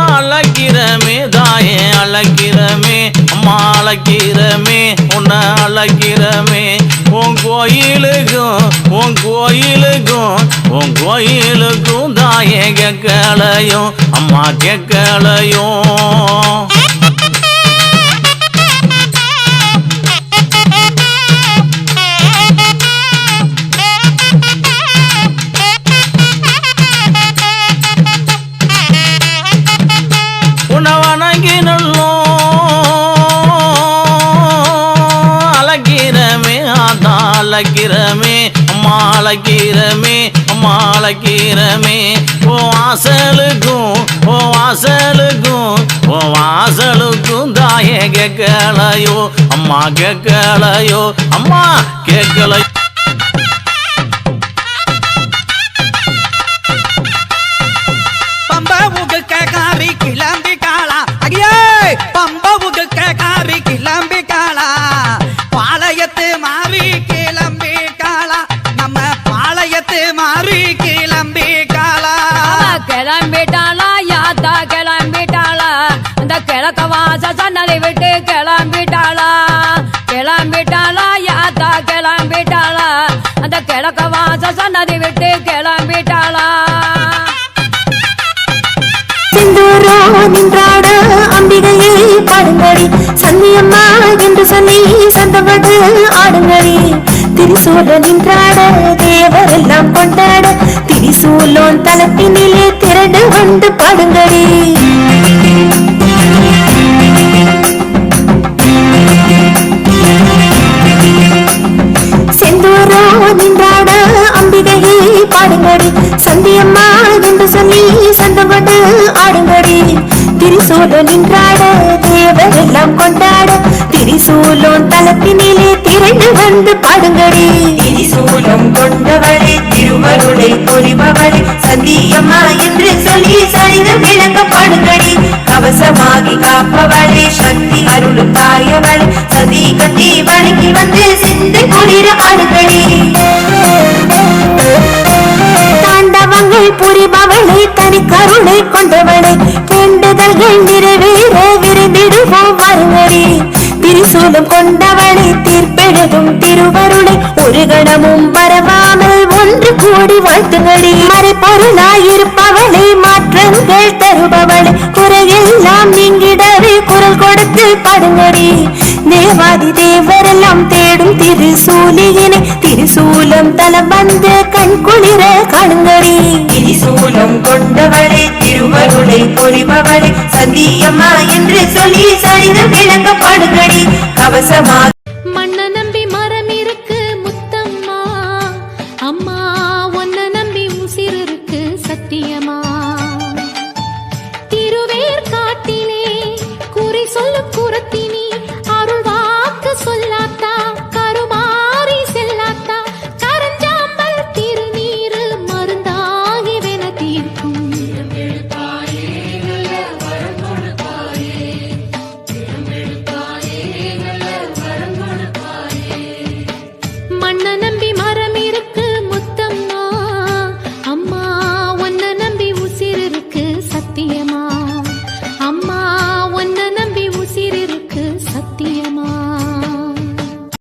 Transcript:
அழகிறமே தாயே அழகிறமே அம்மா அழகிறமே உன்னை அழகிறமே உன் கோயிலுக்கும் தாயே கேட்கலையும் அம்மா கேட்கலையும் அழகிறமே அம்மா அழகிறமே அம்மா அழகிறமே ஓ வாசலுக்கும் தாயே கேட்கலையோ அம்மா கேட்கலையோ அம்மா கேட்கலையோ பம்பவுக்கு கேக்காரி கிளம்பி காளா அடியே பம்பவுக்கு கேக்காரி கிளம்பி காளா பாளையத்து மாறி கிளம்பி காளா நம்ம பாளையத்து மாறி கிளம்பி காளா கிளம்பிட்டாளா யாத்தா கிளம்பிட்டாளா அந்த கிழக்க வாச சன்னதை விட்டு கிளம்பிட்டாளா யாத்தா கிளம்பிட்டாளா அந்த கிழக்க வாச சன்னதை விட்டு கிளம்பிட்டாளா செந்தூரோ நின்றாட அம்பிகையை பாடுங்கடி சந்தியம்மா என்று சொல்லி சந்தமடு ஆடுங்கடி திரிசூல நின்றாட தேவரெல்லாம் கொண்டாட திரிசூலோன் தலத்தினிலே திரண்டு வந்து பாடுங்கடி செந்தூரோ நின்றாட அம்பிகையை பாடுங்கடி சந்தியம்மா என்று சொல்லி சந்தமடு ஆடுங்கடி திரிசூல நின்றாட தேவரெல்லாம் கொண்டாட திரிசூலோன் தலத்தினிலே திரண்டு வந்து பாடுங்கடி திரிசூலம் கொண்டவளே திருவருளை பொறிபவளே சந்தியம்மா என்று சொல்லி சரிதம் விளங்க பாடுங்கடி கவசமாகி காப்பவளே சக்தி அருளும் தாயவளே சதி கட்டி வணங்கி வந்து சிந்தை குளிர ஆடுங்கடி தாண்டவங்கள் புரிபவளை தனி கருணை கொண்டவளை வேண்டுதல்கள் நிறைவேற விரைந்திடுவோம் வருங்கடி திரிசூலம் கொண்டவளை தீர்ப்பெழுதும் திருவருளை ஒரு கணமும் பரவாமல் ஒன்று கூடி வாழ்த்துங்கடி மறைப்பொருளாயிருப்பவளை மாற்றங்கள் தருபவளை குறையெல்லாம் நீங்கிடவே குரல் கொடுத்து பாடுங்கடி தேவாதி தேவரெல்லாம் தேடும் திரு திரிசூலியினை திரிசூலம் தலம் வந்து கண் குளிர காணுங்கடி திரிசூலம் கொண்டவளே திருவருளை பொழிபவளே சந்தியம்மா என்று சொல்லி சரிதம் விளங்க பாடுங்கடி கவசமா